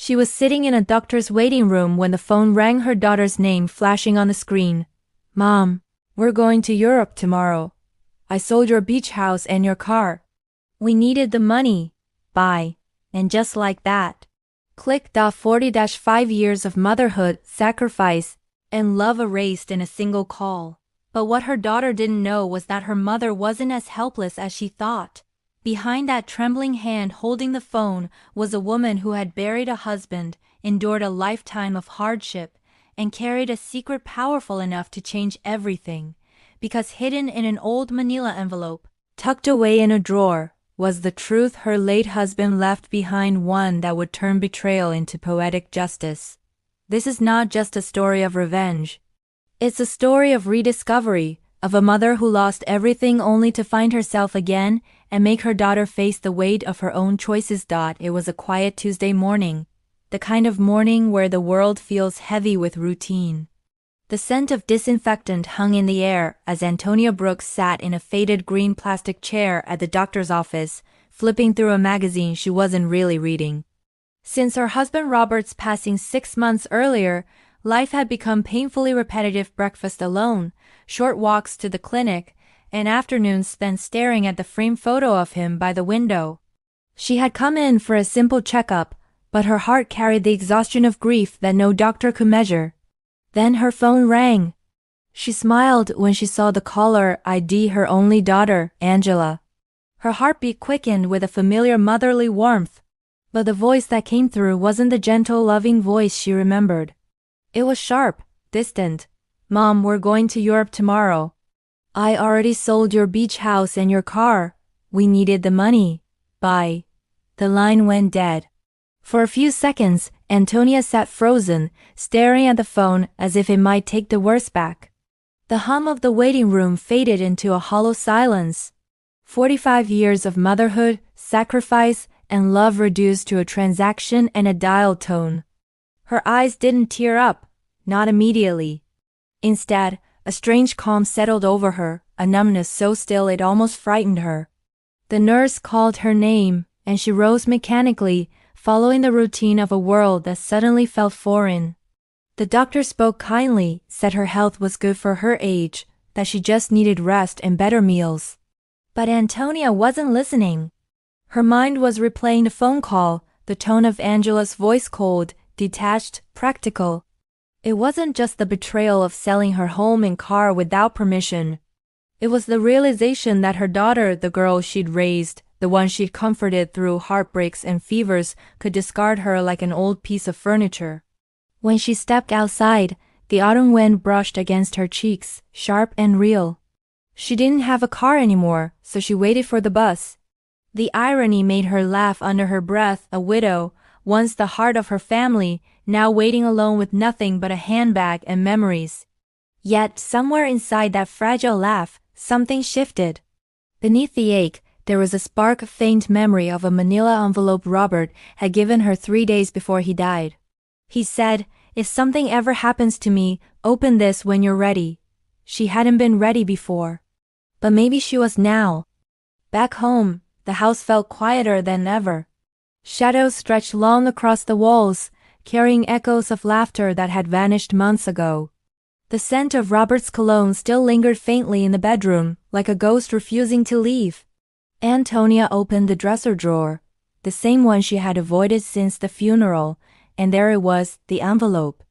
She was sitting in a doctor's waiting room when the phone rang, her daughter's name flashing on the screen. Mom, we're going to Europe tomorrow. I sold your beach house and your car. We needed the money. Bye. And just like that. Click. 40-5 years of motherhood, sacrifice, and love erased in a single call. But what her daughter didn't know was that her mother wasn't as helpless as she thought. Behind that trembling hand holding the phone was a woman who had buried a husband, endured a lifetime of hardship, and carried a secret powerful enough to change everything. Because hidden in an old manila envelope, tucked away in a drawer, was the truth her late husband left behind, one that would turn betrayal into poetic justice. This is not just a story of revenge. It's a story of rediscovery, of a mother who lost everything only to find herself again and make her daughter face the weight of her own choices. It was a quiet Tuesday morning, the kind of morning where the world feels heavy with routine. The scent of disinfectant hung in the air as Antonia Brooks sat in a faded green plastic chair at the doctor's office, flipping through a magazine she wasn't really reading. Since her husband Robert's passing 6 months earlier, life had become painfully repetitive: breakfast alone, short walks to the clinic, and afternoons spent staring at the framed photo of him by the window. She had come in for a simple checkup, but her heart carried the exhaustion of grief that no doctor could measure. Then her phone rang. She smiled when she saw the caller ID, her only daughter, Angela. Her heartbeat quickened with a familiar motherly warmth, but the voice that came through wasn't the gentle, loving voice she remembered. It was sharp, distant. Mom, we're going to Europe tomorrow. I already sold your beach house and your car. We needed the money. Bye. The line went dead. For a few seconds, Antonia sat frozen, staring at the phone as if it might take the worst back. The hum of the waiting room faded into a hollow silence. 45 years of motherhood, sacrifice, and love reduced to a transaction and a dial tone. Her eyes didn't tear up, not immediately. Instead, a strange calm settled over her, a numbness so still it almost frightened her. The nurse called her name, and she rose mechanically, following the routine of a world that suddenly felt foreign. The doctor spoke kindly, said her health was good for her age, that she just needed rest and better meals. But Antonia wasn't listening. Her mind was replaying the phone call, the tone of Angela's voice cold, detached, practical. It wasn't just the betrayal of selling her home and car without permission. It was the realization that her daughter, the girl she'd raised, the one she'd comforted through heartbreaks and fevers, could discard her like an old piece of furniture. When she stepped outside, the autumn wind brushed against her cheeks, sharp and real. She didn't have a car anymore, so she waited for the bus. The irony made her laugh under her breath. A widow, once the heart of her family, now waiting alone with nothing but a handbag and memories. Yet, somewhere inside that fragile laugh, something shifted. Beneath the ache, there was a spark of faint memory of a manila envelope Robert had given her 3 days before he died. He said, "If something ever happens to me, open this when you're ready." She hadn't been ready before. But maybe she was now. Back home, the house felt quieter than ever. Shadows stretched long across the walls, carrying echoes of laughter that had vanished months ago. The scent of Robert's cologne still lingered faintly in the bedroom, like a ghost refusing to leave. Antonia opened the dresser drawer, the same one she had avoided since the funeral, and there it was, the envelope.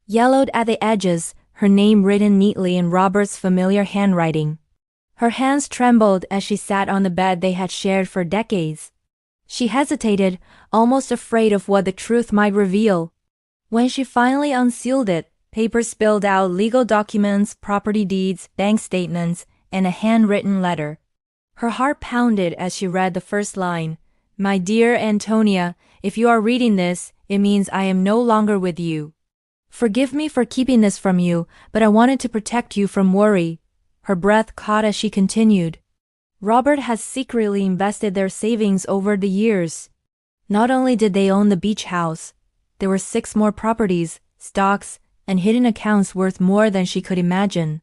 Yellowed at the edges, her name written neatly in Robert's familiar handwriting. Her hands trembled as she sat on the bed they had shared for decades. She hesitated, almost afraid of what the truth might reveal. When she finally unsealed it, papers spilled out: legal documents, property deeds, bank statements, and a handwritten letter. Her heart pounded as she read the first line. "My dear Antonia, if you are reading this, it means I am no longer with you. Forgive me for keeping this from you, but I wanted to protect you from worry." Her breath caught as she continued. Robert has secretly invested their savings over the years. Not only did they own the beach house, there were 6 more properties, stocks, and hidden accounts worth more than she could imagine.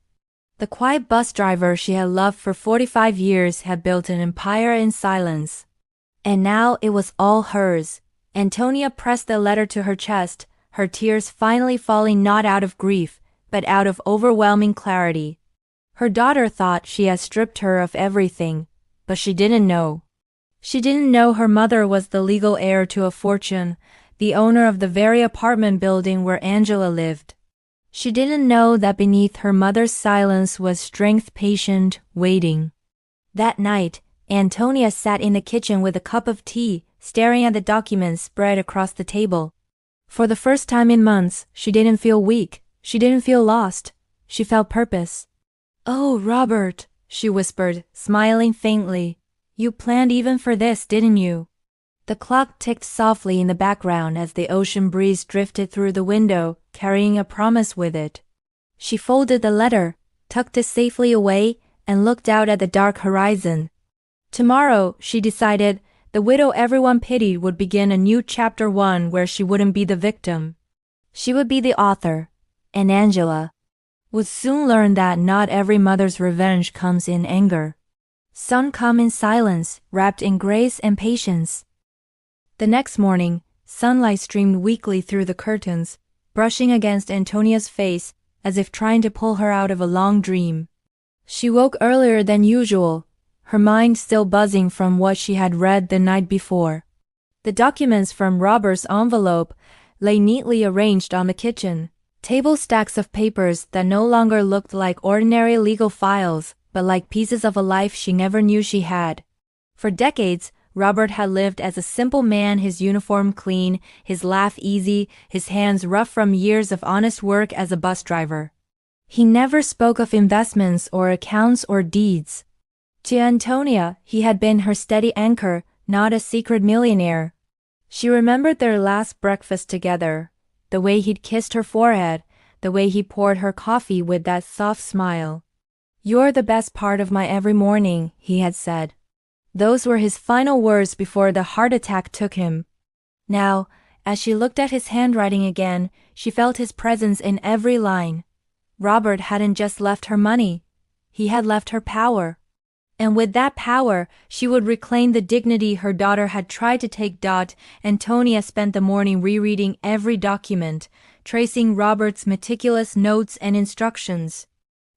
The quiet bus driver she had loved for 45 years had built an empire in silence. And now it was all hers. Antonia pressed the letter to her chest, her tears finally falling not out of grief, but out of overwhelming clarity. Her daughter thought she had stripped her of everything, but she didn't know. She didn't know her mother was the legal heir to a fortune, the owner of the very apartment building where Angela lived. She didn't know that beneath her mother's silence was strength, patient, waiting. That night, Antonia sat in the kitchen with a cup of tea, staring at the documents spread across the table. For the first time in months, she didn't feel weak. She didn't feel lost. She felt purpose. "Oh, Robert," she whispered, smiling faintly. "You planned even for this, didn't you?" The clock ticked softly in the background as the ocean breeze drifted through the window, carrying a promise with it. She folded the letter, tucked it safely away, and looked out at the dark horizon. Tomorrow, she decided, the widow everyone pitied would begin a new chapter, one where she wouldn't be the victim. She would be the author, and Angela would soon learn that not every mother's revenge comes in anger. Some come in silence, wrapped in grace and patience. The next morning, sunlight streamed weakly through the curtains, brushing against Antonia's face as if trying to pull her out of a long dream. She woke earlier than usual, her mind still buzzing from what she had read the night before. The documents from Robert's envelope lay neatly arranged on the kitchen table, stacks of papers that no longer looked like ordinary legal files, but like pieces of a life she never knew she had. For decades, Robert had lived as a simple man, his uniform clean, his laugh easy, his hands rough from years of honest work as a bus driver. He never spoke of investments or accounts or deeds. To Antonia, he had been her steady anchor, not a secret millionaire. She remembered their last breakfast together, the way he'd kissed her forehead, the way he poured her coffee with that soft smile. "You're the best part of my every morning," he had said. Those were his final words before the heart attack took him. Now, as she looked at his handwriting again, she felt his presence in every line. Robert hadn't just left her money. He had left her power. And with that power, she would reclaim the dignity her daughter had tried to take. Antonia spent the morning rereading every document, tracing Robert's meticulous notes and instructions.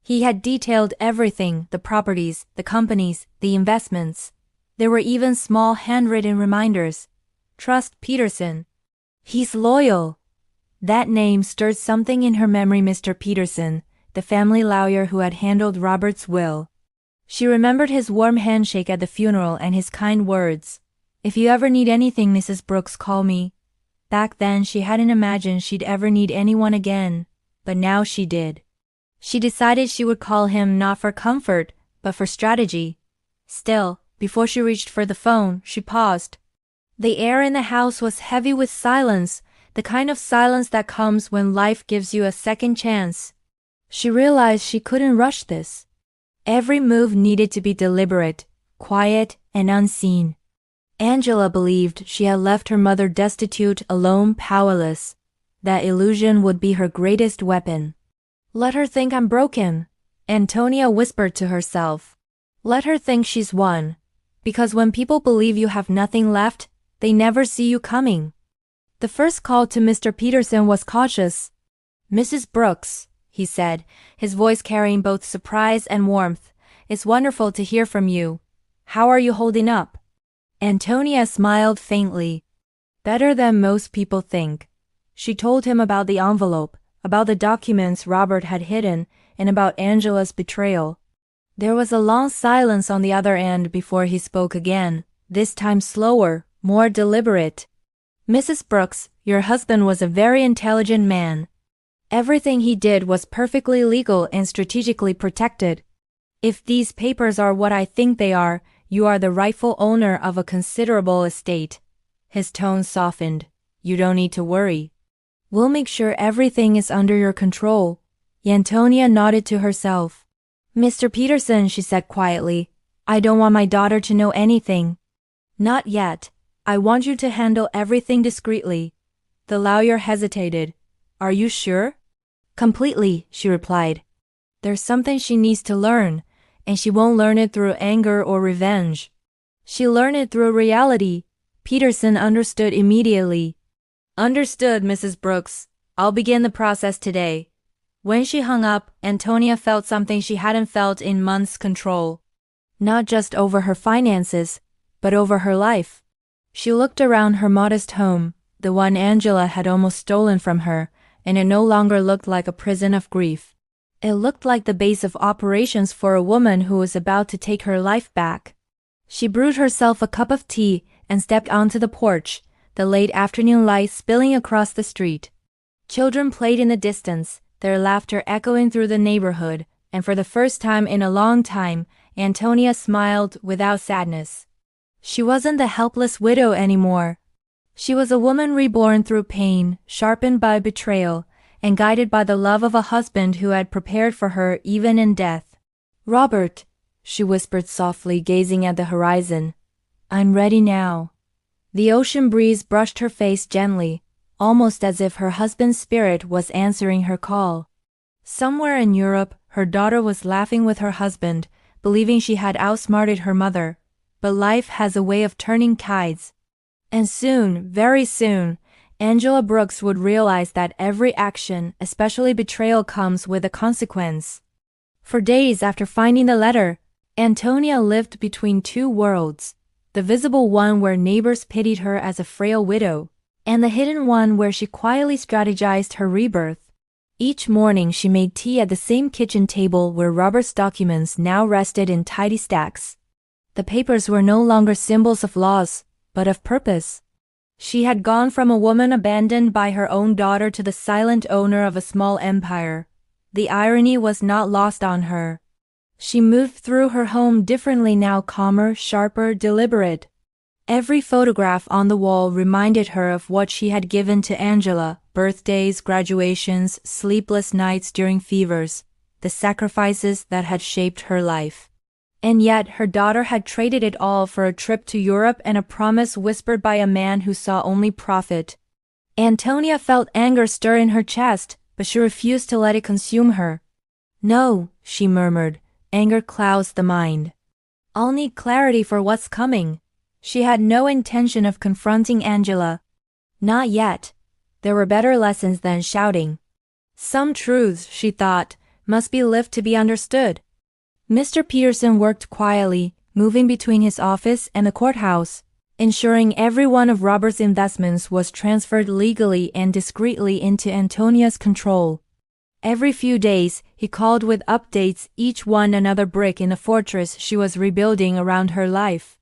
He had detailed everything, the properties, the companies, the investments. There were even small handwritten reminders. "Trust Peterson. He's loyal." That name stirred something in her memory. Mr. Peterson, the family lawyer who had handled Robert's will. She remembered his warm handshake at the funeral and his kind words. "If you ever need anything, Mrs. Brooks, call me." Back then, she hadn't imagined she'd ever need anyone again, but now she did. She decided she would call him not for comfort, but for strategy. Still, before she reached for the phone, she paused. The air in the house was heavy with silence, the kind of silence that comes when life gives you a second chance. She realized she couldn't rush this. Every move needed to be deliberate, quiet, and unseen. Angela believed she had left her mother destitute, alone, powerless. That illusion would be her greatest weapon. "Let her think I'm broken," Antonia whispered to herself. "Let her think she's won. Because when people believe you have nothing left, they never see you coming." The first call to Mr. Peterson was cautious. "Mrs. Brooks," he said, his voice carrying both surprise and warmth. "It's wonderful to hear from you. How are you holding up?" Antonia smiled faintly. "Better than most people think." She told him about the envelope, about the documents Robert had hidden, and about Angela's betrayal. There was a long silence on the other end before he spoke again, this time slower, more deliberate. "Mrs. Brooks, your husband was a very intelligent man. Everything he did was perfectly legal and strategically protected. If these papers are what I think they are, you are the rightful owner of a considerable estate." His tone softened. "You don't need to worry. We'll make sure everything is under your control." Antonia nodded to herself. "Mr. Peterson," she said quietly, "I don't want my daughter to know anything." "Not yet. I want you to handle everything discreetly." The lawyer hesitated. "Are you sure?" "Completely," she replied. "There's something she needs to learn, and she won't learn it through anger or revenge. She'll learn it through reality, Peterson understood immediately. Understood, Mrs. Brooks. I'll begin the process today. When she hung up, Antonia felt something she hadn't felt in months: control. Not just over her finances, but over her life. She looked around her modest home, the one Angela had almost stolen from her, and it no longer looked like a prison of grief. It looked like the base of operations for a woman who was about to take her life back. She brewed herself a cup of tea and stepped onto the porch, the late afternoon light spilling across the street. Children played in the distance, their laughter echoing through the neighborhood, and for the first time in a long time, Antonia smiled without sadness. She wasn't the helpless widow anymore. She was a woman reborn through pain, sharpened by betrayal, and guided by the love of a husband who had prepared for her even in death. "Robert," she whispered softly, gazing at the horizon. "I'm ready now." The ocean breeze brushed her face gently, almost as if her husband's spirit was answering her call. Somewhere in Europe, her daughter was laughing with her husband, believing she had outsmarted her mother. But life has a way of turning tides. And soon, very soon, Angela Brooks would realize that every action, especially betrayal, comes with a consequence. For days after finding the letter, Antonia lived between two worlds: the visible one where neighbors pitied her as a frail widow, and the hidden one where she quietly strategized her rebirth. Each morning she made tea at the same kitchen table where Robert's documents now rested in tidy stacks. The papers were no longer symbols of loss, but of purpose. She had gone from a woman abandoned by her own daughter to the silent owner of a small empire. The irony was not lost on her. She moved through her home differently now, calmer, sharper, deliberate. Every photograph on the wall reminded her of what she had given to Angela: birthdays, graduations, sleepless nights during fevers, the sacrifices that had shaped her life. And yet her daughter had traded it all for a trip to Europe and a promise whispered by a man who saw only profit. Antonia felt anger stir in her chest, but she refused to let it consume her. "No," she murmured, "anger clouds the mind. I'll need clarity for what's coming." She had no intention of confronting Angela. Not yet. There were better lessons than shouting. Some truths, she thought, must be lived to be understood. Mr. Peterson worked quietly, moving between his office and the courthouse, ensuring every one of Robert's investments was transferred legally and discreetly into Antonia's control. Every few days, he called with updates, each one another brick in the fortress she was rebuilding around her life.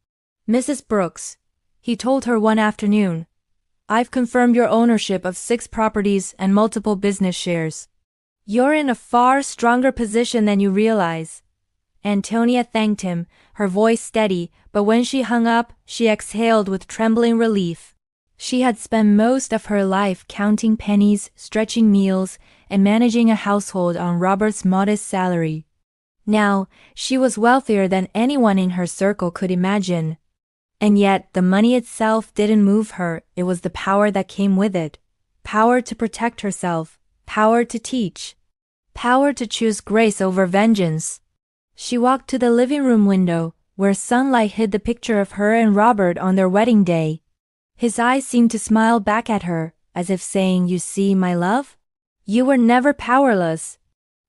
"Mrs. Brooks," he told her one afternoon, "I've confirmed your ownership of 6 properties and multiple business shares. You're in a far stronger position than you realize." Antonia thanked him, her voice steady, but when she hung up, she exhaled with trembling relief. She had spent most of her life counting pennies, stretching meals, and managing a household on Robert's modest salary. Now, she was wealthier than anyone in her circle could imagine. And yet, the money itself didn't move her, it was the power that came with it. Power to protect herself, power to teach, power to choose grace over vengeance. She walked to the living room window, where sunlight hid the picture of her and Robert on their wedding day. His eyes seemed to smile back at her, as if saying, "You see, my love? You were never powerless."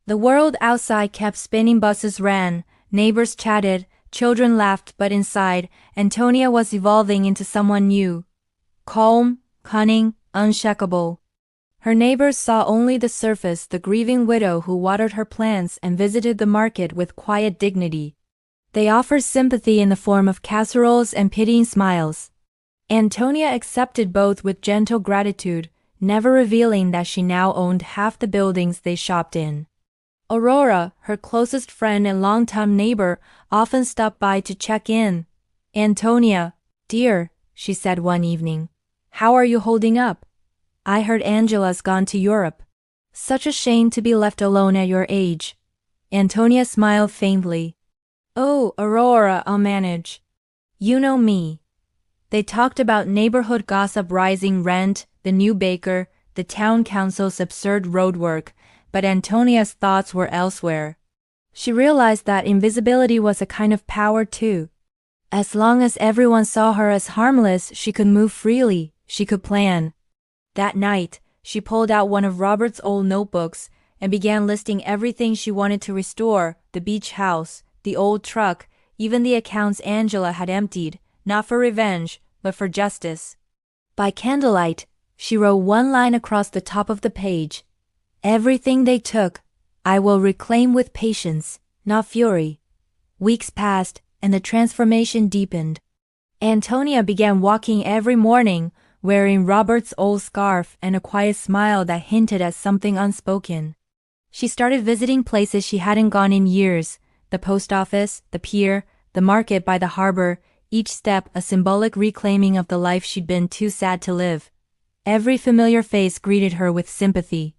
The world outside kept spinning, buses ran, neighbors chatted, children laughed, but inside, Antonia was evolving into someone new. Calm, cunning, unshakable. Her neighbors saw only the surface, the grieving widow who watered her plants and visited the market with quiet dignity. They offered sympathy in the form of casseroles and pitying smiles. Antonia accepted both with gentle gratitude, never revealing that she now owned half the buildings they shopped in. Aurora, her closest friend and longtime neighbor, often stopped by to check in. "Antonia, dear," she said one evening, "how are you holding up? I heard Angela's gone to Europe. Such a shame to be left alone at your age." Antonia smiled faintly. "Oh, Aurora, I'll manage. You know me." They talked about neighborhood gossip, rising rent, the new baker, the town council's absurd roadwork, but Antonia's thoughts were elsewhere. She realized that invisibility was a kind of power too. As long as everyone saw her as harmless, she could move freely, she could plan. That night, she pulled out one of Robert's old notebooks and began listing everything she wanted to restore: the beach house, the old truck, even the accounts Angela had emptied, not for revenge, but for justice. By candlelight, she wrote one line across the top of the page: "Everything they took, I will reclaim with patience, not fury." Weeks passed, and the transformation deepened. Antonia began walking every morning, wearing Robert's old scarf and a quiet smile that hinted at something unspoken. She started visiting places she hadn't gone in years: the post office, the pier, the market by the harbor, each step a symbolic reclaiming of the life she'd been too sad to live. Every familiar face greeted her with sympathy.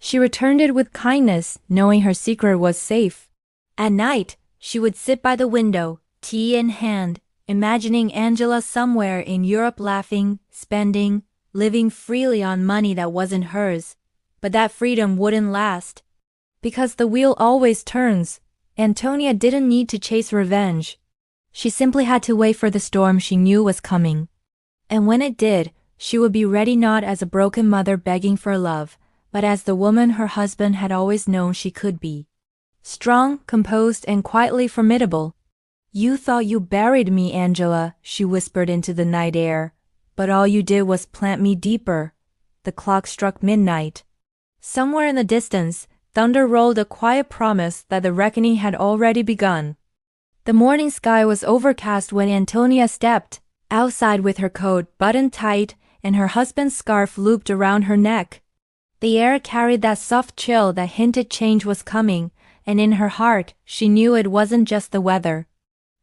She returned it with kindness, knowing her secret was safe. At night, she would sit by the window, tea in hand, imagining Angela somewhere in Europe laughing, spending, living freely on money that wasn't hers. But that freedom wouldn't last. Because the wheel always turns, Antonia didn't need to chase revenge. She simply had to wait for the storm she knew was coming. And when it did, she would be ready not as a broken mother begging for love, but as the woman her husband had always known she could be. Strong, composed, and quietly formidable. "You thought you buried me, Angela," she whispered into the night air, "but all you did was plant me deeper." The clock struck midnight. Somewhere in the distance, thunder rolled, a quiet promise that the reckoning had already begun. The morning sky was overcast when Antonia stepped outside with her coat buttoned tight and her husband's scarf looped around her neck. The air carried that soft chill that hinted change was coming, and in her heart, she knew it wasn't just the weather.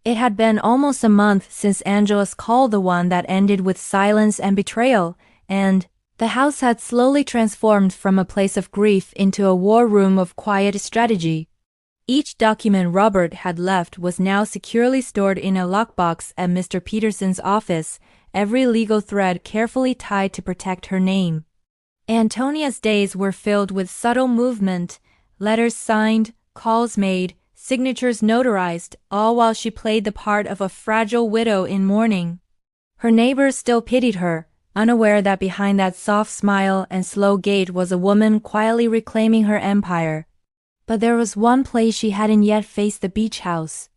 It had been almost a month since Angela's call, the one that ended with silence and betrayal, and the house had slowly transformed from a place of grief into a war room of quiet strategy. Each document Robert had left was now securely stored in a lockbox at Mr. Peterson's office, every legal thread carefully tied to protect her name. Antonia's days were filled with subtle movement, letters signed, calls made, signatures notarized, all while she played the part of a fragile widow in mourning. Her neighbors still pitied her, unaware that behind that soft smile and slow gait was a woman quietly reclaiming her empire. But there was one place she hadn't yet faced: the beach house.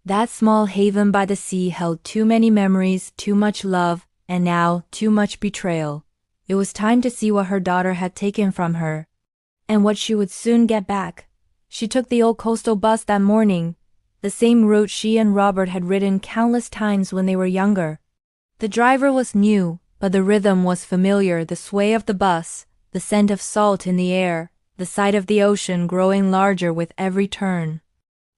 That small haven by the sea held too many memories, too much love, and now too much betrayal. It was time to see what her daughter had taken from her, and what she would soon get back. She took the old coastal bus that morning, the same route she and Robert had ridden countless times when they were younger. The driver was new, but the rhythm was familiar: the sway of the bus, the scent of salt in the air, the sight of the ocean growing larger with every turn.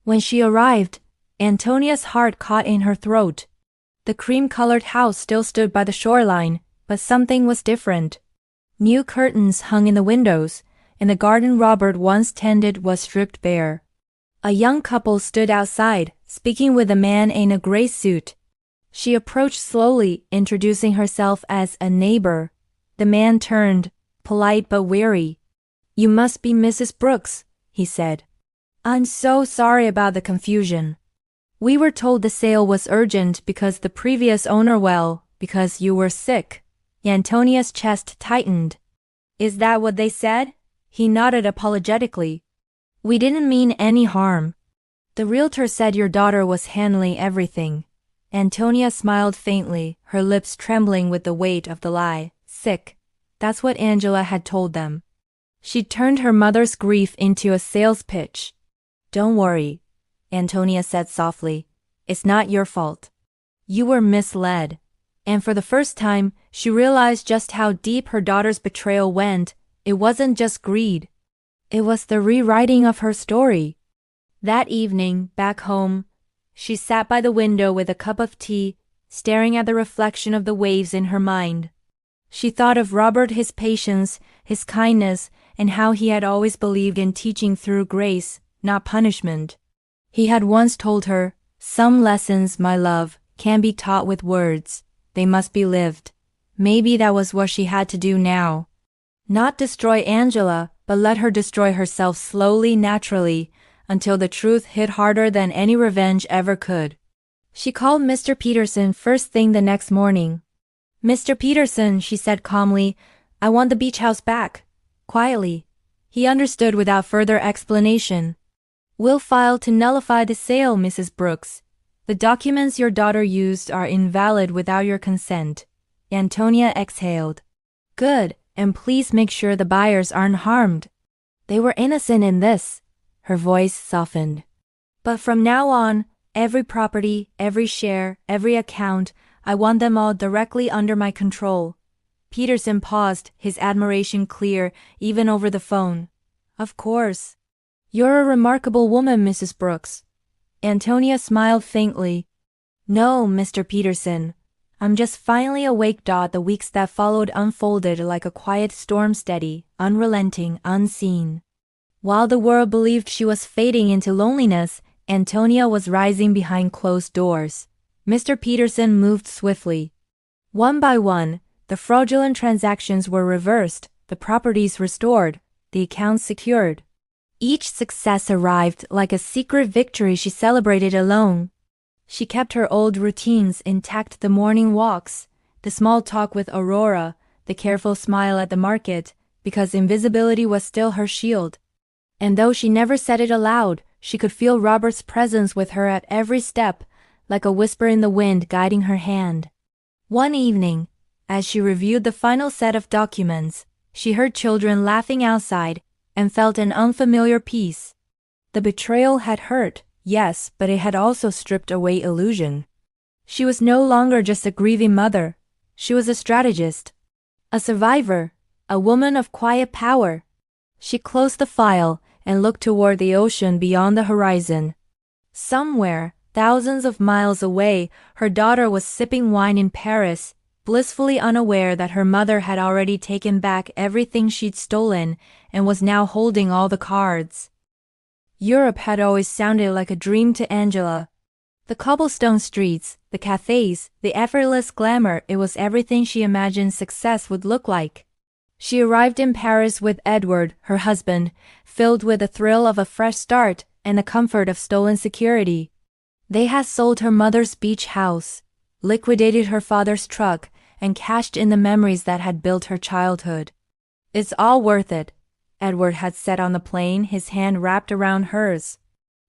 When she arrived, Antonia's heart caught in her throat. The cream-colored house still stood by the shoreline, but something was different. New curtains hung in the windows, and the garden Robert once tended was stripped bare. A young couple stood outside, speaking with a man in a gray suit. She approached slowly, introducing herself as a neighbor. The man turned, polite but weary. "You must be Mrs. Brooks," he said. "I'm so sorry about the confusion. We were told the sale was urgent because the previous owner, because you were sick." Antonia's chest tightened. "Is that what they said?" He nodded apologetically. "We didn't mean any harm. The realtor said your daughter was handling everything." Antonia smiled faintly, her lips trembling with the weight of the lie. Sick. That's what Angela had told them. She turned her mother's grief into a sales pitch. "Don't worry," Antonia said softly. "It's not your fault. You were misled." And for the first time, she realized just how deep her daughter's betrayal went. It wasn't just greed. It was the rewriting of her story. That evening, back home, she sat by the window with a cup of tea, staring at the reflection of the waves in her mind. She thought of Robert, his patience, his kindness, and how he had always believed in teaching through grace, not punishment. He had once told her, "Some lessons, my love, can't be taught with words. They must be lived." Maybe that was what she had to do now. Not destroy Angela, but let her destroy herself slowly, naturally, until the truth hit harder than any revenge ever could. She called Mr. Peterson first thing the next morning. "Mr. Peterson," she said calmly, "I want the beach house back." Quietly. He understood without further explanation. "We'll file to nullify the sale, Mrs. Brooks. The documents your daughter used are invalid without your consent." Antonia exhaled. "Good, and please make sure the buyers aren't harmed. They were innocent in this." Her voice softened. "But from now on, every property, every share, every account, I want them all directly under my control." Peterson paused, his admiration clear, even over the phone. "Of course. You're a remarkable woman, Mrs. Brooks." Antonia smiled faintly. "No, Mr. Peterson. I'm just finally awake. The weeks that followed unfolded like a quiet storm, steady, unrelenting, unseen. While the world believed she was fading into loneliness, Antonia was rising behind closed doors. Mr. Peterson moved swiftly. One by one, the fraudulent transactions were reversed, the properties restored, the accounts secured. Each success arrived like a secret victory she celebrated alone. She kept her old routines intact: the morning walks, the small talk with Aurora, the careful smile at the market, because invisibility was still her shield. And though she never said it aloud, she could feel Robert's presence with her at every step, like a whisper in the wind guiding her hand. One evening, as she reviewed the final set of documents, she heard children laughing outside and felt an unfamiliar peace. The betrayal had hurt, yes, but it had also stripped away illusion. She was no longer just a grieving mother. She was a strategist, a survivor, a woman of quiet power. She closed the file and looked toward the ocean beyond the horizon. Somewhere, thousands of miles away, her daughter was sipping wine in Paris, blissfully unaware that her mother had already taken back everything she'd stolen and was now holding all the cards. Europe had always sounded like a dream to Angela. The cobblestone streets, the cafes, the effortless glamour, it was everything she imagined success would look like. She arrived in Paris with Edward, her husband, filled with the thrill of a fresh start and the comfort of stolen security. They had sold her mother's beach house, liquidated her father's truck, and cashed in the memories that had built her childhood. "It's all worth it," Edward had said on the plane, his hand wrapped around hers.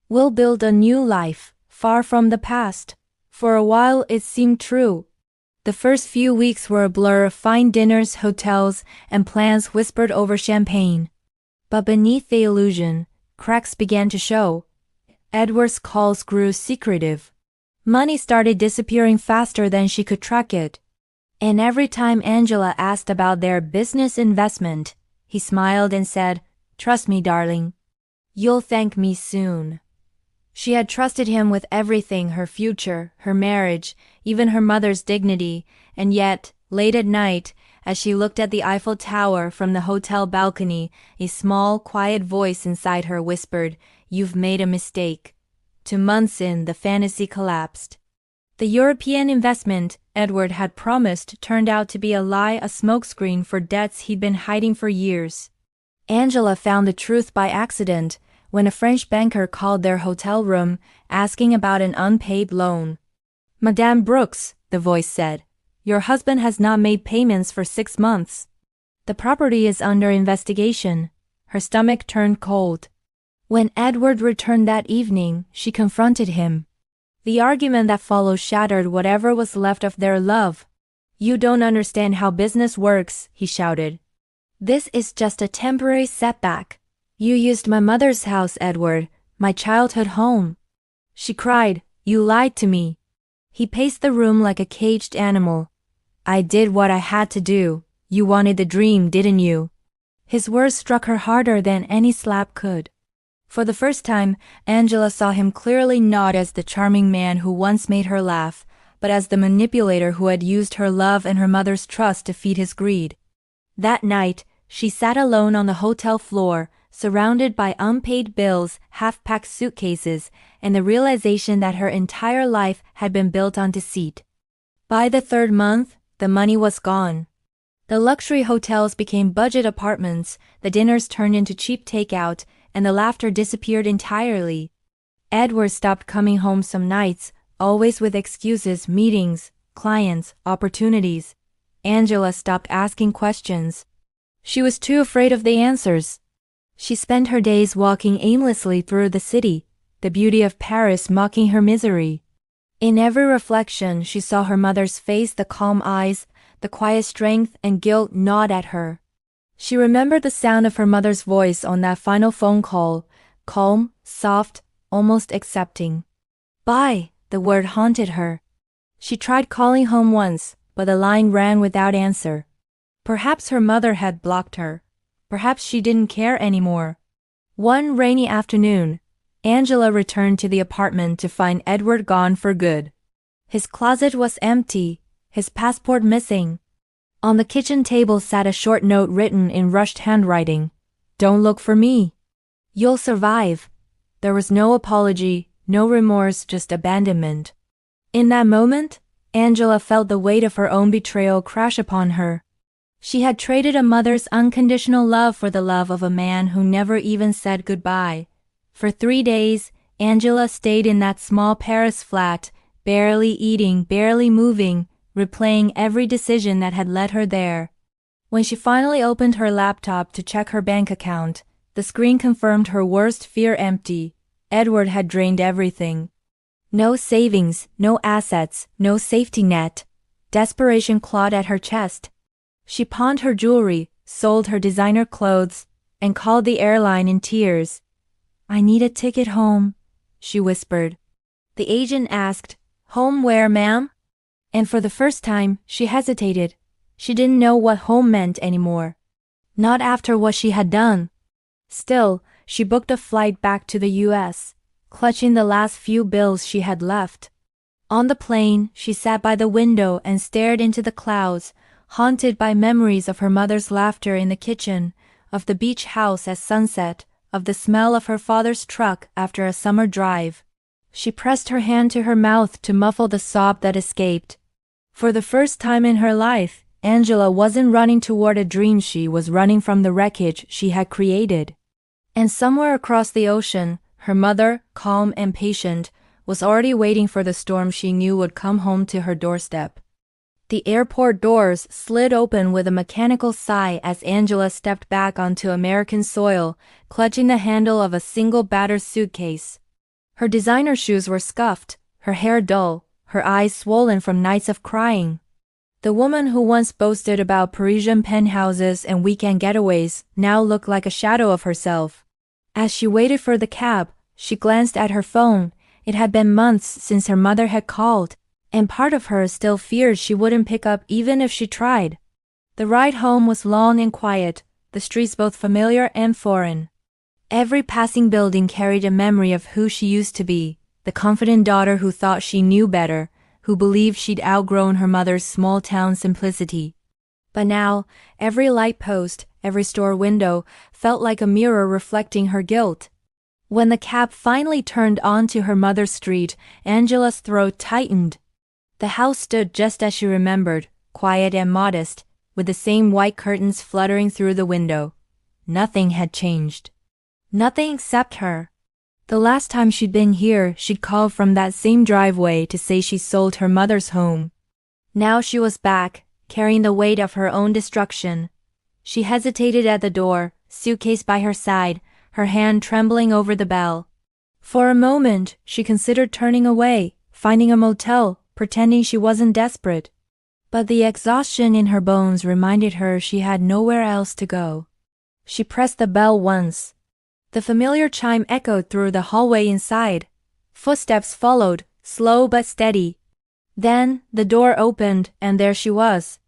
"We'll build a new life, far from the past." For a while it seemed true. The first few weeks were a blur of fine dinners, hotels, and plans whispered over champagne. But beneath the illusion, cracks began to show. Edward's calls grew secretive. Money started disappearing faster than she could track it. And every time Angela asked about their business investment, he smiled and said, "Trust me, darling. You'll thank me soon." She had trusted him with everything: her future, her marriage, even her mother's dignity, and yet, late at night, as she looked at the Eiffel Tower from the hotel balcony, a small, quiet voice inside her whispered, "You've made a mistake." 2 months in, the fantasy collapsed. The European investment Edward had promised turned out to be a lie, a smokescreen for debts he'd been hiding for years. Angela found the truth by accident when a French banker called their hotel room, asking about an unpaid loan. "Madame Brooks," the voice said, "your husband has not made payments for 6 months. The property is under investigation." Her stomach turned cold. When Edward returned that evening, she confronted him. The argument that followed shattered whatever was left of their love. "You don't understand how business works," he shouted. "This is just a temporary setback. You used my mother's house, Edward, my childhood home." She cried, "You lied to me." He paced the room like a caged animal. "I did what I had to do. You wanted the dream, didn't you?" His words struck her harder than any slap could. For the first time, Angela saw him clearly, not as the charming man who once made her laugh, but as the manipulator who had used her love and her mother's trust to feed his greed. That night, she sat alone on the hotel floor, surrounded by unpaid bills, half-packed suitcases, and the realization that her entire life had been built on deceit. By the 3rd month, the money was gone. The luxury hotels became budget apartments, the dinners turned into cheap takeout, and the laughter disappeared entirely. Edward stopped coming home some nights, always with excuses, meetings, clients, opportunities. Angela stopped asking questions. She was too afraid of the answers. She spent her days walking aimlessly through the city, the beauty of Paris mocking her misery. In every reflection, she saw her mother's face, the calm eyes, the quiet strength and guilt gnawed at her. She remembered the sound of her mother's voice on that final phone call, calm, soft, almost accepting. Bye, the word haunted her. She tried calling home once, but the line rang without answer. Perhaps her mother had blocked her. Perhaps she didn't care anymore. One rainy afternoon, Angela returned to the apartment to find Edward gone for good. His closet was empty, his passport missing. On the kitchen table sat a short note written in rushed handwriting. Don't look for me. You'll survive. There was no apology, no remorse, just abandonment. In that moment, Angela felt the weight of her own betrayal crash upon her. She had traded a mother's unconditional love for the love of a man who never even said goodbye. For 3 days, Angela stayed in that small Paris flat, barely eating, barely moving, replaying every decision that had led her there. When she finally opened her laptop to check her bank account, the screen confirmed her worst fear: empty. Edward had drained everything. No savings, no assets, no safety net. Desperation clawed at her chest. She pawned her jewelry, sold her designer clothes, and called the airline in tears. I need a ticket home, she whispered. The agent asked, Home where, ma'am? And for the first time, she hesitated. She didn't know what home meant anymore. Not after what she had done. Still, she booked a flight back to the US, clutching the last few bills she had left. On the plane, she sat by the window and stared into the clouds, haunted by memories of her mother's laughter in the kitchen, of the beach house at sunset, of the smell of her father's truck after a summer drive. She pressed her hand to her mouth to muffle the sob that escaped. For the first time in her life, Angela wasn't running toward a dream, she was running from the wreckage she had created. And somewhere across the ocean, her mother, calm and patient, was already waiting for the storm she knew would come home to her doorstep. The airport doors slid open with a mechanical sigh as Angela stepped back onto American soil, clutching the handle of a single battered suitcase. Her designer shoes were scuffed, her hair dull, her eyes swollen from nights of crying. The woman who once boasted about Parisian penthouses and weekend getaways now looked like a shadow of herself. As she waited for the cab, she glanced at her phone. It had been months since her mother had called, and part of her still feared she wouldn't pick up even if she tried. The ride home was long and quiet, the streets both familiar and foreign. Every passing building carried a memory of who she used to be, the confident daughter who thought she knew better, who believed she'd outgrown her mother's small-town simplicity. But now, every light post, every store window, felt like a mirror reflecting her guilt. When the cab finally turned onto her mother's street, Angela's throat tightened. The house stood just as she remembered, quiet and modest, with the same white curtains fluttering through the window. Nothing had changed. Nothing except her. The last time she'd been here, she'd called from that same driveway to say she sold her mother's home. Now she was back, carrying the weight of her own destruction. She hesitated at the door, suitcase by her side, her hand trembling over the bell. For a moment, she considered turning away, finding a motel, pretending she wasn't desperate. But the exhaustion in her bones reminded her she had nowhere else to go. She pressed the bell once. The familiar chime echoed through the hallway inside. Footsteps followed, slow but steady. Then, the door opened, and there she was.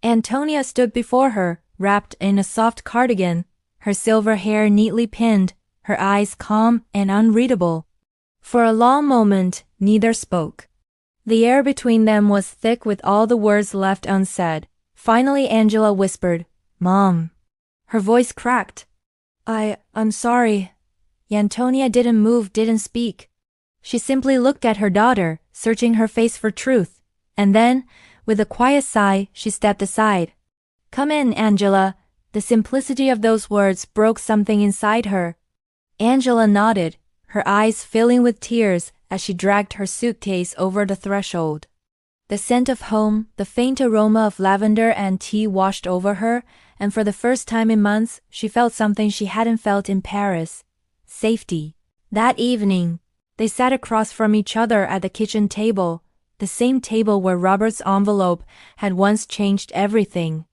Antonia stood before her, wrapped in a soft cardigan, her silver hair neatly pinned, her eyes calm and unreadable. For a long moment, neither spoke. The air between them was thick with all the words left unsaid. Finally, Angela whispered, "Mom." Her voice cracked. I'm sorry." Antonia didn't move, didn't speak. She simply looked at her daughter, searching her face for truth. And then, with a quiet sigh, she stepped aside. "Come in, Angela." The simplicity of those words broke something inside her. Angela nodded, her eyes filling with tears as she dragged her suitcase over the threshold. The scent of home, the faint aroma of lavender and tea washed over her, and for the first time in months, she felt something she hadn't felt in Paris. Safety. That evening, they sat across from each other at the kitchen table, the same table where Robert's envelope had once changed everything.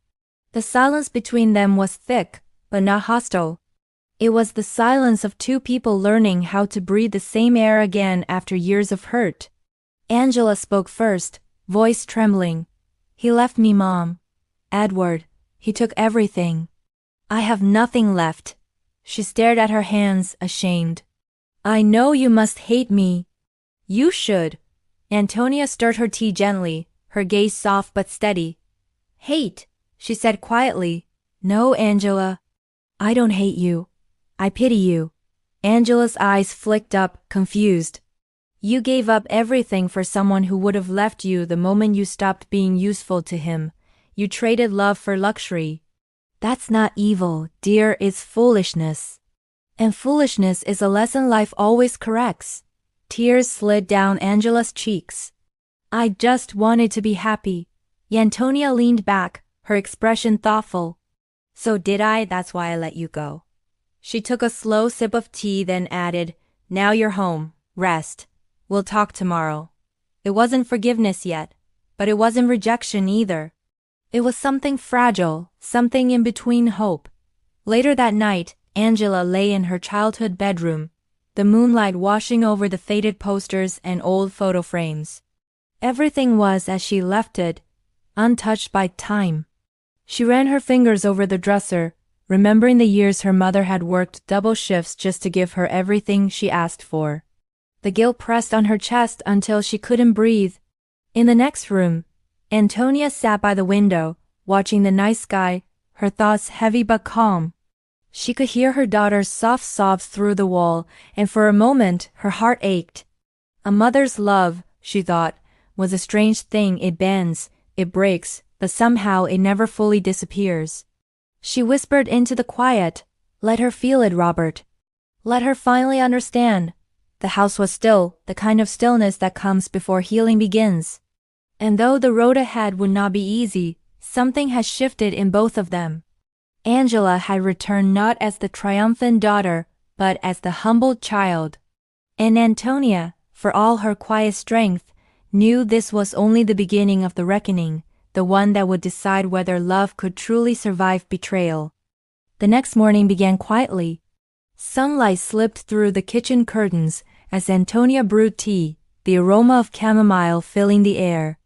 The silence between them was thick, but not hostile. It was the silence of two people learning how to breathe the same air again after years of hurt. Angela spoke first, voice trembling. He left me, Mom. Edward, he took everything. I have nothing left. She stared at her hands, ashamed. I know you must hate me. You should. Antonia stirred her tea gently, her gaze soft but steady. Hate, she said quietly. No, Angela. I don't hate you. I pity you. Angela's eyes flicked up, confused. You gave up everything for someone who would have left you the moment you stopped being useful to him. You traded love for luxury. That's not evil, dear, it's foolishness. And foolishness is a lesson life always corrects. Tears slid down Angela's cheeks. I just wanted to be happy. Antonia leaned back, her expression thoughtful. So did I, that's why I let you go. She took a slow sip of tea, then added, Now you're home, rest. We'll talk tomorrow. It wasn't forgiveness yet, but it wasn't rejection either. It was something fragile, something in between hope. Later that night, Angela lay in her childhood bedroom, the moonlight washing over the faded posters and old photo frames. Everything was as she left it, untouched by time. She ran her fingers over the dresser, remembering the years her mother had worked double shifts just to give her everything she asked for. The guilt pressed on her chest until she couldn't breathe. In the next room, Antonia sat by the window, watching the night sky, her thoughts heavy but calm. She could hear her daughter's soft sobs through the wall, and for a moment her heart ached. A mother's love, she thought, was a strange thing. It bends, it breaks, but somehow it never fully disappears. She whispered into the quiet, Let her feel it, Robert. Let her finally understand. The house was still, the kind of stillness that comes before healing begins. And though the road ahead would not be easy, something had shifted in both of them. Angela had returned not as the triumphant daughter, but as the humbled child. And Antonia, for all her quiet strength, knew this was only the beginning of the reckoning, the one that would decide whether love could truly survive betrayal. The next morning began quietly. Sunlight slipped through the kitchen curtains as Antonia brewed tea, the aroma of chamomile filling the air.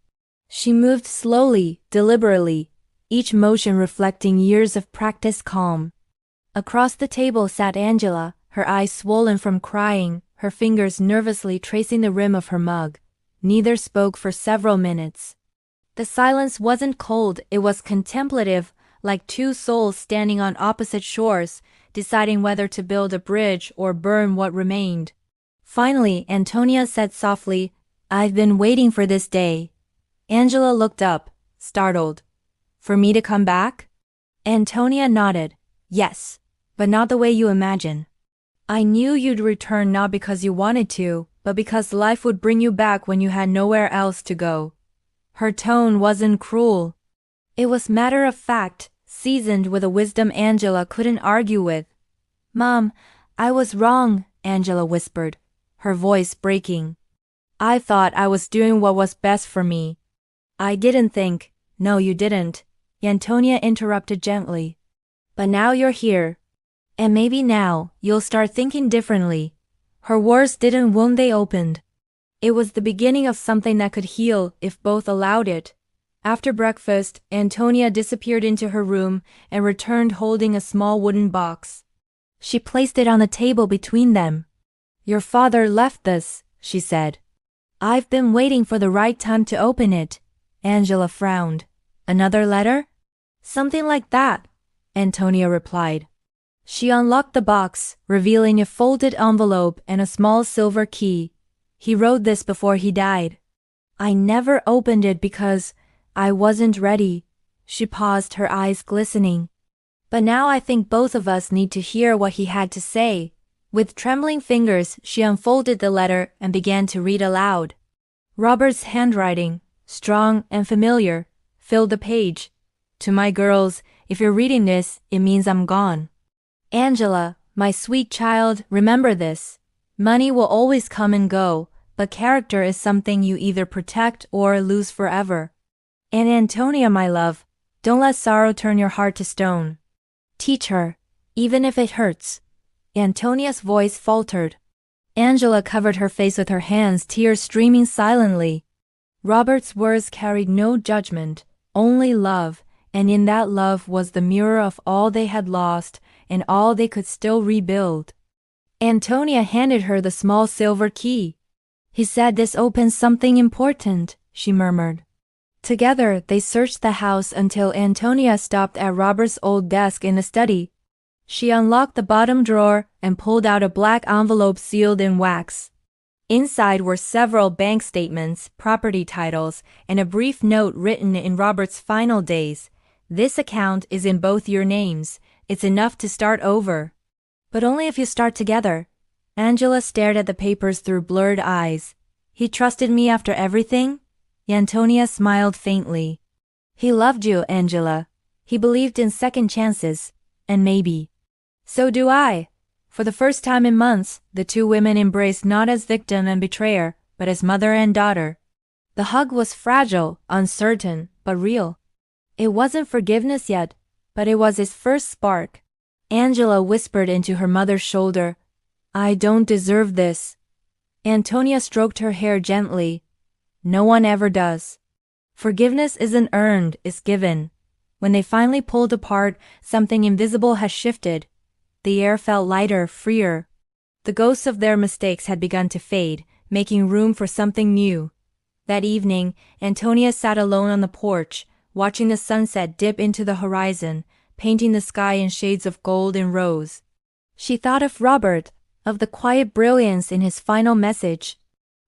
She moved slowly, deliberately, each motion reflecting years of practiced calm. Across the table sat Angela, her eyes swollen from crying, her fingers nervously tracing the rim of her mug. Neither spoke for several minutes. The silence wasn't cold, it was contemplative, like two souls standing on opposite shores, deciding whether to build a bridge or burn what remained. Finally, Antonia said softly, I've been waiting for this day. Angela looked up, startled. For me to come back? Antonia nodded. Yes, but not the way you imagine. I knew you'd return not because you wanted to, but because life would bring you back when you had nowhere else to go. Her tone wasn't cruel. It was matter of fact, seasoned with a wisdom Angela couldn't argue with. Mom, I was wrong, Angela whispered, her voice breaking. I thought I was doing what was best for me. I didn't think. No, you didn't, Antonia interrupted gently. But now you're here. And maybe now, you'll start thinking differently. Her words didn't wound, they opened. It was the beginning of something that could heal if both allowed it. After breakfast, Antonia disappeared into her room and returned holding a small wooden box. She placed it on the table between them. Your father left this, she said. I've been waiting for the right time to open it. Angela frowned. Another letter? Something like that, Antonia replied. She unlocked the box, revealing a folded envelope and a small silver key. He wrote this before he died. I never opened it because I wasn't ready. She paused, her eyes glistening. But now I think both of us need to hear what he had to say. With trembling fingers, she unfolded the letter and began to read aloud. Robert's handwriting, strong and familiar, filled the page. To my girls, if you're reading this, it means I'm gone. Angela, my sweet child, remember this. Money will always come and go, but character is something you either protect or lose forever. And Antonia, my love, don't let sorrow turn your heart to stone. Teach her, even if it hurts. Antonia's voice faltered. Angela covered her face with her hands, tears streaming silently. Robert's words carried no judgment, only love, and in that love was the mirror of all they had lost and all they could still rebuild. Antonia handed her the small silver key. He said this opens something important, she murmured. Together, they searched the house until Antonia stopped at Robert's old desk in the study. She unlocked the bottom drawer and pulled out a black envelope sealed in wax. Inside were several bank statements, property titles, and a brief note written in Robert's final days. This account is in both your names. It's enough to start over. But only if you start together. Angela stared at the papers through blurred eyes. He trusted me after everything? Antonia smiled faintly. He loved you, Angela. He believed in second chances. And maybe. So do I. For the first time in months, the two women embraced not as victim and betrayer, but as mother and daughter. The hug was fragile, uncertain, but real. It wasn't forgiveness yet, but it was its first spark. Angela whispered into her mother's shoulder, I don't deserve this. Antonia stroked her hair gently. No one ever does. Forgiveness isn't earned, it's given. When they finally pulled apart, something invisible had shifted. The air felt lighter, freer. The ghosts of their mistakes had begun to fade, making room for something new. That evening, Antonia sat alone on the porch, watching the sunset dip into the horizon, painting the sky in shades of gold and rose. She thought of Robert, of the quiet brilliance in his final message.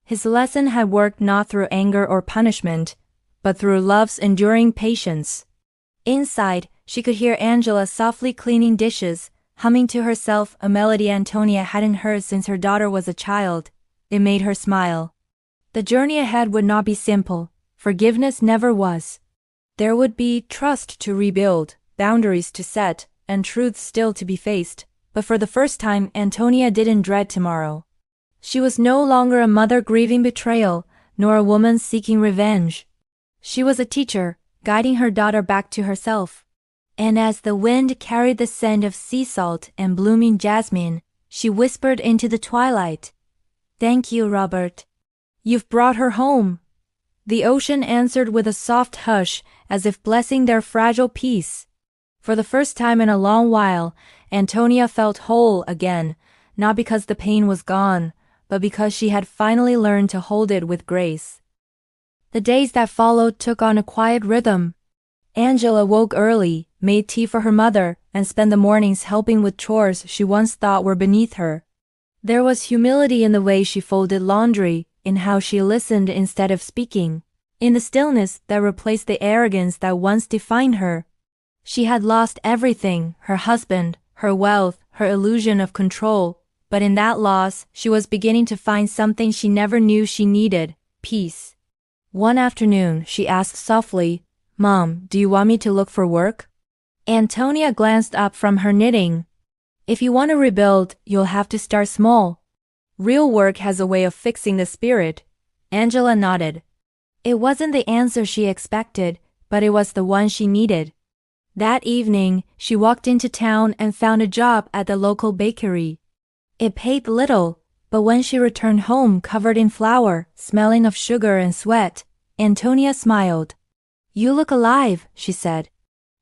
His lesson had worked not through anger or punishment, but through love's enduring patience. Inside, she could hear Angela softly cleaning dishes, humming to herself a melody Antonia hadn't heard since her daughter was a child. It made her smile. The journey ahead would not be simple. Forgiveness never was. There would be trust to rebuild, boundaries to set, and truths still to be faced. But for the first time, Antonia didn't dread tomorrow. She was no longer a mother grieving betrayal, nor a woman seeking revenge. She was a teacher, guiding her daughter back to herself. And as the wind carried the scent of sea salt and blooming jasmine, she whispered into the twilight, Thank you, Robert. You've brought her home. The ocean answered with a soft hush, as if blessing their fragile peace. For the first time in a long while, Antonia felt whole again, not because the pain was gone, but because she had finally learned to hold it with grace. The days that followed took on a quiet rhythm. Angela woke early, made tea for her mother, and spent the mornings helping with chores she once thought were beneath her. There was humility in the way she folded laundry, in how she listened instead of speaking, in the stillness that replaced the arrogance that once defined her. She had lost everything, her husband, her wealth, her illusion of control, but in that loss, she was beginning to find something she never knew she needed, peace. One afternoon, she asked softly, Mom, do you want me to look for work? Antonia glanced up from her knitting. If you want to rebuild, you'll have to start small. Real work has a way of fixing the spirit. Angela nodded. It wasn't the answer she expected, but it was the one she needed. That evening, she walked into town and found a job at the local bakery. It paid little, but when she returned home covered in flour, smelling of sugar and sweat, Antonia smiled. You look alive, she said.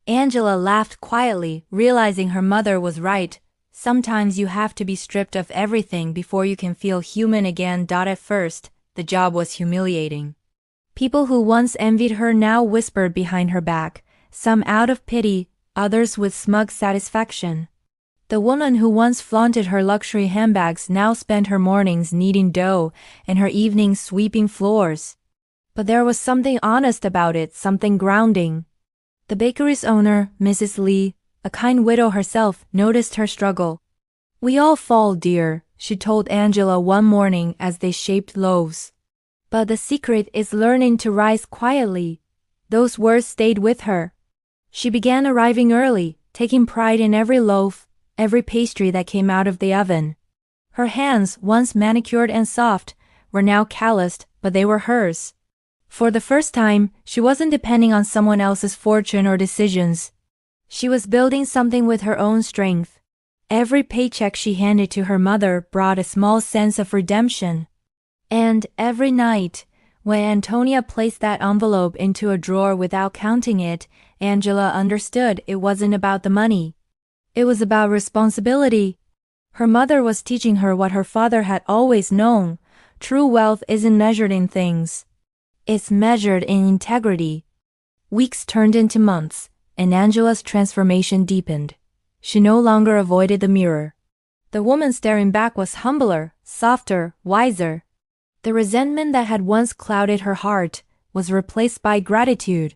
Angela laughed quietly, realizing her mother was right. Sometimes you have to be stripped of everything before you can feel human again. At first, the job was humiliating. People who once envied her now whispered behind her back, some out of pity, others with smug satisfaction. The woman who once flaunted her luxury handbags now spent her mornings kneading dough and her evenings sweeping floors. But there was something honest about it, something grounding. The bakery's owner, Mrs. Lee, a kind widow herself, noticed her struggle. We all fall, dear, she told Angela one morning as they shaped loaves. But the secret is learning to rise quietly. Those words stayed with her. She began arriving early, taking pride in every loaf, every pastry that came out of the oven. Her hands, once manicured and soft, were now calloused, but they were hers. For the first time, she wasn't depending on someone else's fortune or decisions. She was building something with her own strength. Every paycheck she handed to her mother brought a small sense of redemption. And every night, when Antonia placed that envelope into a drawer without counting it, Angela understood it wasn't about the money. It was about responsibility. Her mother was teaching her what her father had always known. True wealth isn't measured in things. It's measured in integrity. Weeks turned into months, and Angela's transformation deepened. She no longer avoided the mirror. The woman staring back was humbler, softer, wiser. The resentment that had once clouded her heart was replaced by gratitude.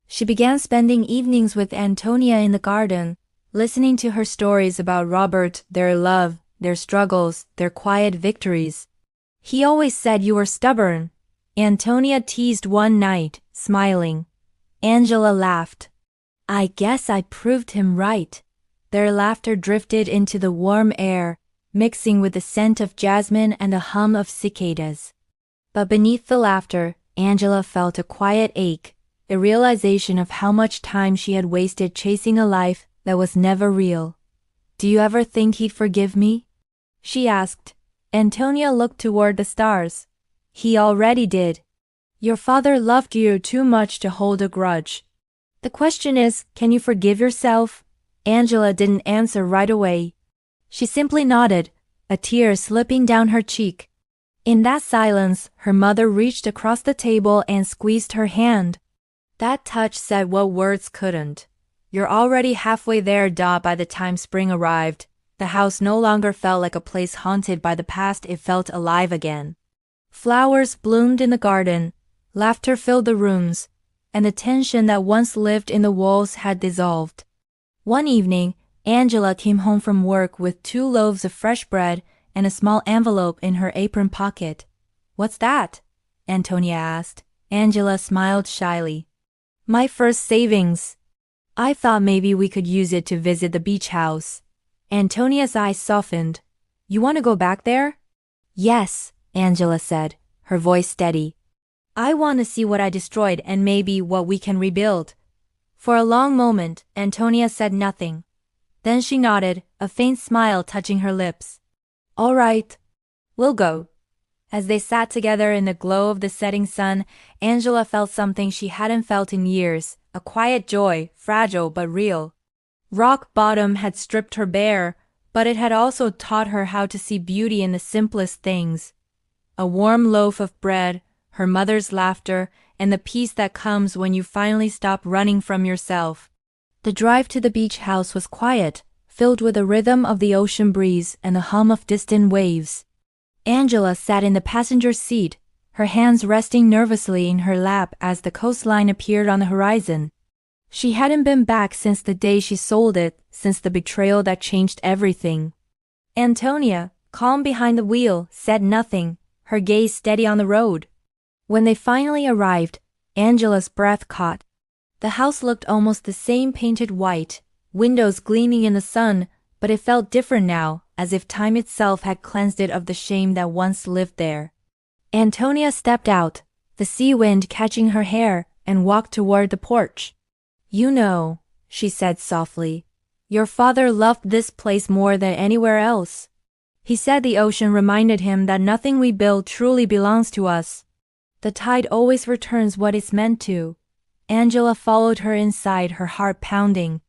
She began spending evenings with Antonia in the garden, listening to her stories about Robert, their love, their struggles, their quiet victories. He always said you were stubborn, Antonia teased one night, smiling. Angela laughed. I guess I proved him right. Their laughter drifted into the warm air, mixing with the scent of jasmine and the hum of cicadas. But beneath the laughter, Angela felt a quiet ache, a realization of how much time she had wasted chasing a life that was never real. Do you ever think he'd forgive me? She asked. Antonia looked toward the stars. He already did. Your father loved you too much to hold a grudge. The question is, can you forgive yourself? Angela didn't answer right away. She simply nodded, a tear slipping down her cheek. In that silence, her mother reached across the table and squeezed her hand. That touch said what words couldn't. You're already halfway there, Da. By the time spring arrived, the house no longer felt like a place haunted by the past, it felt alive again. Flowers bloomed in the garden, laughter filled the rooms, and the tension that once lived in the walls had dissolved. One evening, Angela came home from work with 2 loaves of fresh bread and a small envelope in her apron pocket. What's that? Antonia asked. Angela smiled shyly. My first savings. I thought maybe we could use it to visit the beach house. Antonia's eyes softened. You want to go back there? Yes, Angela said, her voice steady. I want to see what I destroyed and maybe what we can rebuild. For a long moment, Antonia said nothing. Then she nodded, a faint smile touching her lips. All right. We'll go. As they sat together in the glow of the setting sun, Angela felt something she hadn't felt in years, a quiet joy, fragile but real. Rock bottom had stripped her bare, but it had also taught her how to see beauty in the simplest things. A warm loaf of bread, her mother's laughter, and the peace that comes when you finally stop running from yourself. The drive to the beach house was quiet, filled with the rhythm of the ocean breeze and the hum of distant waves. Angela sat in the passenger seat, her hands resting nervously in her lap as the coastline appeared on the horizon. She hadn't been back since the day she sold it, since the betrayal that changed everything. Antonia, calm behind the wheel, said nothing, her gaze steady on the road. When they finally arrived, Angela's breath caught. The house looked almost the same, painted white, windows gleaming in the sun, but it felt different now, as if time itself had cleansed it of the shame that once lived there. Antonia stepped out, the sea wind catching her hair, and walked toward the porch. You know, she said softly, your father loved this place more than anywhere else. He said the ocean reminded him that nothing we build truly belongs to us. The tide always returns what it's meant to. Angela followed her inside, her heart pounding.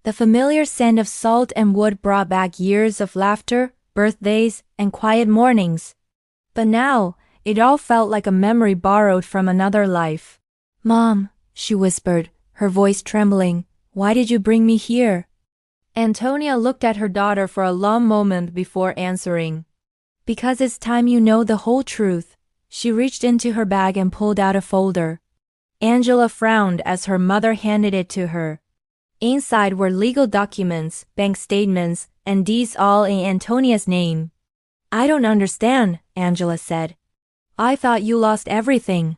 The familiar scent of salt and wood brought back years of laughter, birthdays, and quiet mornings. But now, it all felt like a memory borrowed from another life. Mom, she whispered, her voice trembling, why did you bring me here? Antonia looked at her daughter for a long moment before answering. Because it's time you know the whole truth. She reached into her bag and pulled out a folder. Angela frowned as her mother handed it to her. Inside were legal documents, bank statements, and these all in Antonia's name. I don't understand, Angela said. I thought you lost everything.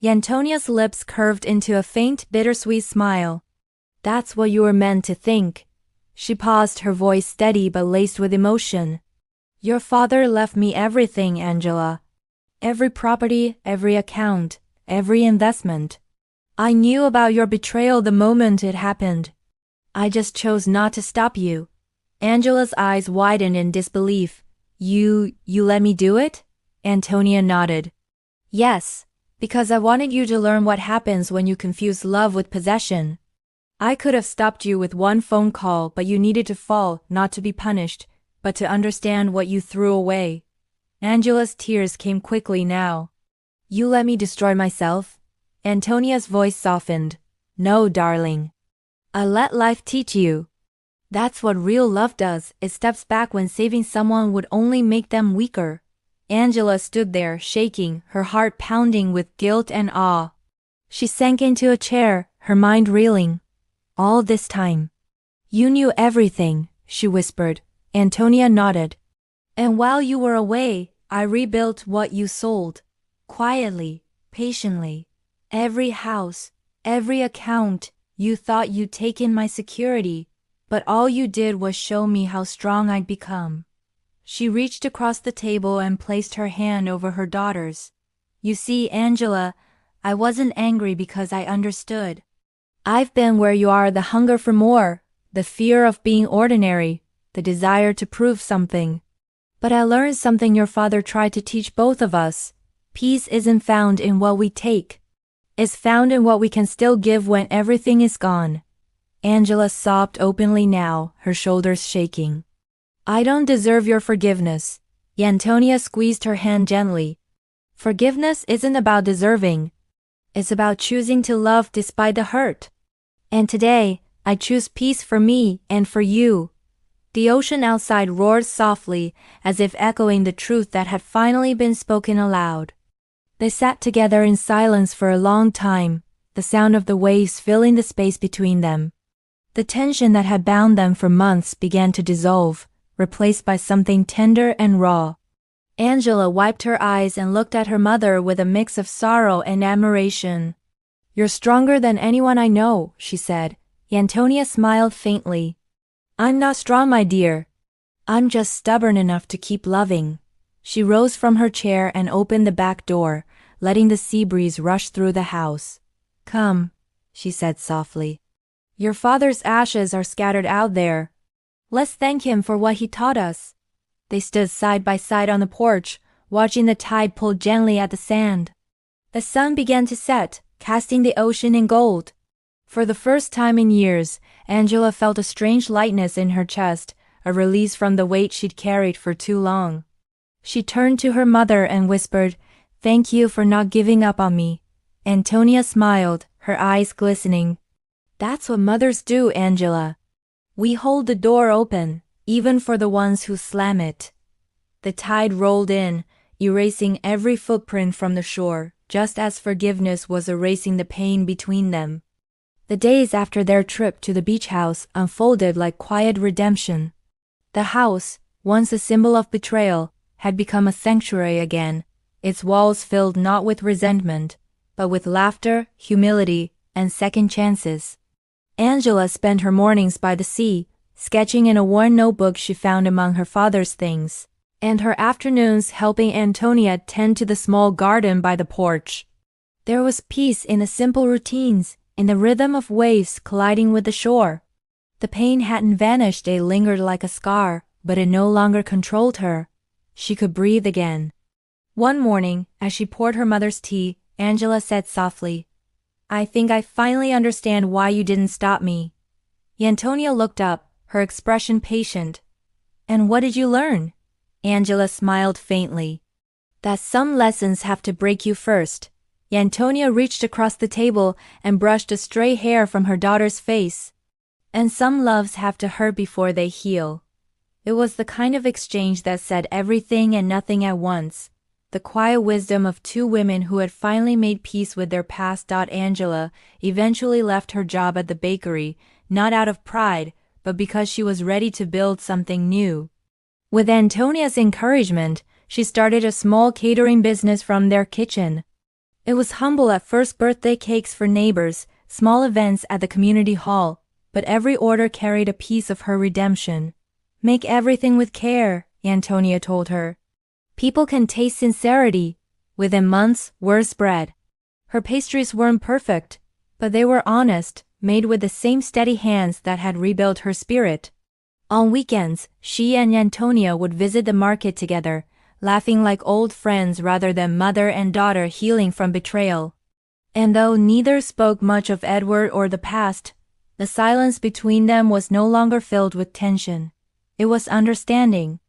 Antonia's lips curved into a faint, bittersweet smile. That's what you were meant to think. She paused, her voice steady but laced with emotion. Your father left me everything, Angela. Every property, every account, every investment. I knew about your betrayal the moment it happened. I just chose not to stop you. Angela's eyes widened in disbelief. You let me do it? Antonia nodded. Yes, because I wanted you to learn what happens when you confuse love with possession. I could have stopped you with one phone call, but you needed to fall, not to be punished, but to understand what you threw away. Angela's tears came quickly now. You let me destroy myself? Antonia's voice softened. No, darling. I let life teach you. That's what real love does. It steps back when saving someone would only make them weaker. Angela stood there, shaking, her heart pounding with guilt and awe. She sank into a chair, her mind reeling. All this time. You knew everything, she whispered. Antonia nodded. And while you were away, I rebuilt what you sold. Quietly, patiently. Every house, every account. You thought you'd taken my security, but all you did was show me how strong I'd become. She reached across the table and placed her hand over her daughter's. You see, Angela, I wasn't angry because I understood. I've been where you are, the hunger for more, the fear of being ordinary, the desire to prove something. But I learned something your father tried to teach both of us. Peace isn't found in what we take. It's found in what we can still give when everything is gone. Angela sobbed openly now, her shoulders shaking. I don't deserve your forgiveness. Antonia squeezed her hand gently. Forgiveness isn't about deserving. It's about choosing to love despite the hurt. And today, I choose peace for me and for you. The ocean outside roared softly, as if echoing the truth that had finally been spoken aloud. They sat together in silence for a long time, the sound of the waves filling the space between them. The tension that had bound them for months began to dissolve, replaced by something tender and raw. Angela wiped her eyes and looked at her mother with a mix of sorrow and admiration. You're stronger than anyone I know, she said. Antonia smiled faintly. I'm not strong, my dear. I'm just stubborn enough to keep loving. She rose from her chair and opened the back door, letting the sea breeze rush through the house. Come, she said softly. Your father's ashes are scattered out there. Let's thank him for what he taught us. They stood side by side on the porch, watching the tide pull gently at the sand. The sun began to set, casting the ocean in gold. For the first time in years, Angela felt a strange lightness in her chest, a release from the weight she'd carried for too long. She turned to her mother and whispered, Thank you for not giving up on me. Antonia smiled, her eyes glistening. That's what mothers do, Angela. We hold the door open, even for the ones who slam it. The tide rolled in, erasing every footprint from the shore, just as forgiveness was erasing the pain between them. The days after their trip to the beach house unfolded like quiet redemption. The house, once a symbol of betrayal, had become a sanctuary again, its walls filled not with resentment, but with laughter, humility, and second chances. Angela spent her mornings by the sea, sketching in a worn notebook she found among her father's things, and her afternoons helping Antonia tend to the small garden by the porch. There was peace in the simple routines, in the rhythm of waves colliding with the shore. The pain hadn't vanished, it lingered like a scar, but it no longer controlled her. She could breathe again. One morning, as she poured her mother's tea, Angela said softly, I think I finally understand why you didn't stop me. Antonia looked up, her expression patient. And what did you learn? Angela smiled faintly. That some lessons have to break you first. Antonia reached across the table and brushed a stray hair from her daughter's face. And some loves have to hurt before they heal. It was the kind of exchange that said everything and nothing at once. The quiet wisdom of two women who had finally made peace with their past. Angela eventually left her job at the bakery, not out of pride, but because she was ready to build something new. With Antonia's encouragement, she started a small catering business from their kitchen. It was humble at first: birthday cakes for neighbors, small events at the community hall, but every order carried a piece of her redemption. Make everything with care, Antonia told her. People can taste sincerity. Within months, word spread. Her pastries weren't perfect, but they were honest, made with the same steady hands that had rebuilt her spirit. On weekends, she and Antonia would visit the market together, laughing like old friends rather than mother and daughter healing from betrayal. And though neither spoke much of Edward or the past, the silence between them was no longer filled with tension. It was understanding.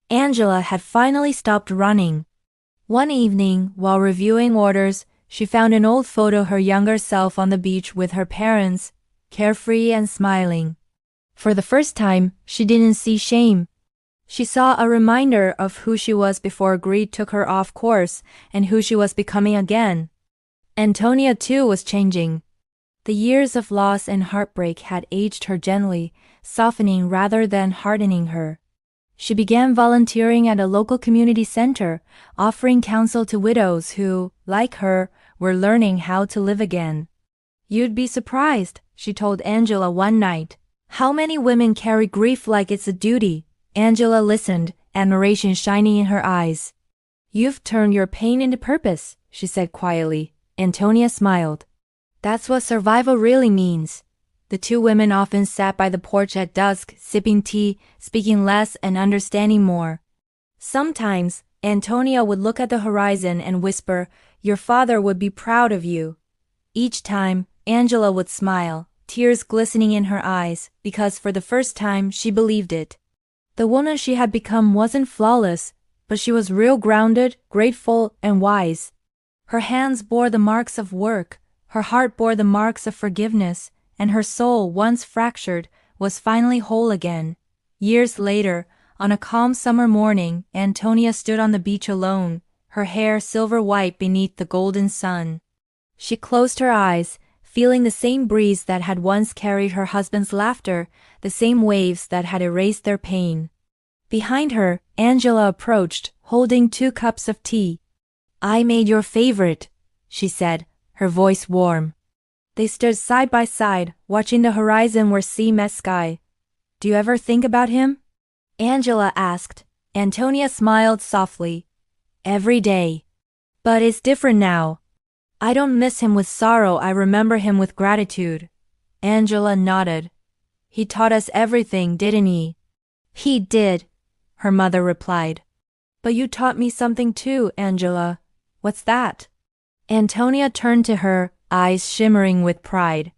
Angela had finally stopped running. One evening, while reviewing orders, she found an old photo of her younger self on the beach with her parents, carefree and smiling. For the first time, she didn't see shame. She saw a reminder of who she was before greed took her off course and who she was becoming again. Antonia too was changing. The years of loss and heartbreak had aged her gently, softening rather than hardening her. She began volunteering at a local community center, offering counsel to widows who, like her, were learning how to live again. You'd be surprised, she told Angela one night, how many women carry grief like it's a duty. Angela listened, admiration shining in her eyes. You've turned your pain into purpose, she said quietly. Antonia smiled. That's what survival really means. The two women often sat by the porch at dusk, sipping tea, speaking less and understanding more. Sometimes, Antonia would look at the horizon and whisper, "Your father would be proud of you." Each time, Angela would smile, tears glistening in her eyes, because for the first time she believed it. The woman she had become wasn't flawless, but she was real, grounded, grateful, and wise. Her hands bore the marks of work, her heart bore the marks of forgiveness, and her soul, once fractured, was finally whole again. Years later, on a calm summer morning, Antonia stood on the beach alone, her hair silver white beneath the golden sun. She closed her eyes, feeling the same breeze that had once carried her husband's laughter, the same waves that had erased their pain. Behind her, Angela approached, holding 2 cups of tea. "I made your favorite," she said, her voice warm. They stood side by side, watching the horizon where sea met sky. "Do you ever think about him?" Angela asked. Antonia smiled softly. "Every day. But it's different now. I don't miss him with sorrow, I remember him with gratitude." Angela nodded. "He taught us everything, didn't he?" "He did," her mother replied. "But you taught me something too, Angela. What's that?" Antonia turned to her, eyes shimmering with pride.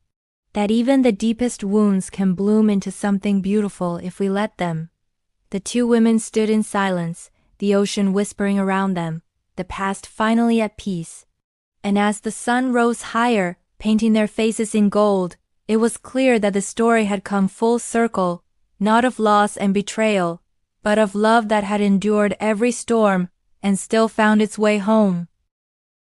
"That even the deepest wounds can bloom into something beautiful if we let them." The two women stood in silence, the ocean whispering around them, the past finally at peace. And as the sun rose higher, painting their faces in gold, it was clear that the story had come full circle, not of loss and betrayal, but of love that had endured every storm and still found its way home.